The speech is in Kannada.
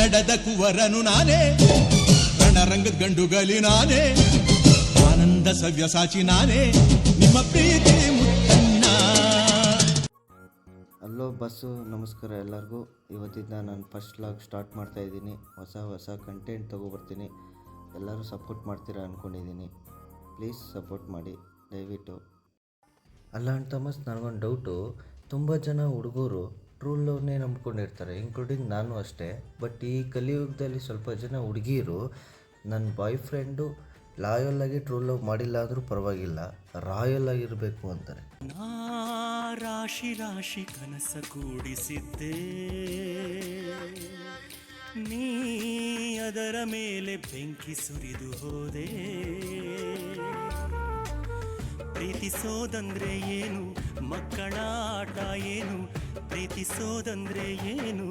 ಕನ್ನಡದ ಕುವರನು ನಾನೇ, ರಣರಂಗದ ಗಂಡುಗಲಿ ನಾನೇ, ಆನಂದ ಸವ್ಯಸಾಚಿ ನಾನೇ, ನಿಮ್ಮ ಪ್ರೀತಿ ಮುತ್ತಣ್ಣ. ಹಲೋ ಬಸ್ಸು, ನಮಸ್ಕಾರ ಎಲ್ಲರಿಗೂ. ಇವತ್ತಿಂದ ನಾನು ಫಸ್ಟ್ ವ್ಲಾಗ್ ಸ್ಟಾರ್ಟ್ ಮಾಡ್ತಾ ಇದ್ದೀನಿ. ಹೊಸ ಕಂಟೆಂಟ್ ತೊಗೊಬರ್ತೀನಿ. ಎಲ್ಲರೂ ಸಪೋರ್ಟ್ ಮಾಡ್ತೀರಾ ಅಂದ್ಕೊಂಡಿದ್ದೀನಿ. ಪ್ಲೀಸ್ ಸಪೋರ್ಟ್ ಮಾಡಿ ದಯವಿಟ್ಟು. ಅಲ್ಲ ಥಾಮಸ್, ನನಗೊಂದು ಡೌಟು. ತುಂಬ ಜನ ಹುಡುಗರು ಟ್ರೂ ಲವ್ನೇ ನಂಬ್ಕೊಂಡಿರ್ತಾರೆ, ಇನ್ಕ್ಲೂಡಿಂಗ್ ನಾನು ಅಷ್ಟೇ. ಬಟ್ ಈ ಕಲಿಯುಗದಲ್ಲಿ ಸ್ವಲ್ಪ ಜನ ಹುಡುಗಿಯರು ನನ್ನ ಬಾಯ್ ಫ್ರೆಂಡು ಲಾಯಲ್ ಆಗಿ ಟ್ರೂ ಲವ್ ಮಾಡಿಲ್ಲ ಅಂದರೂ ಪರವಾಗಿಲ್ಲ, ರಾಯಲ್ ಆಗಿರಬೇಕು ಅಂತಾರೆ. ರಾಶಿ ರಾಶಿ ಕನಸ ಕೂಡಿಸಿದ್ದೆ, ನೀ ಅದರ ಮೇಲೆ ಬೆಂಕಿ ಸುರಿದು ಹೋದೆ. ಪ್ರೀತಿಸೋದಂದ್ರೆ ಏನು, ಮಕ್ಕಳ ಆಟ ಏನು, ಪ್ರೀತಿಸೋದಂದ್ರೆ ಏನು.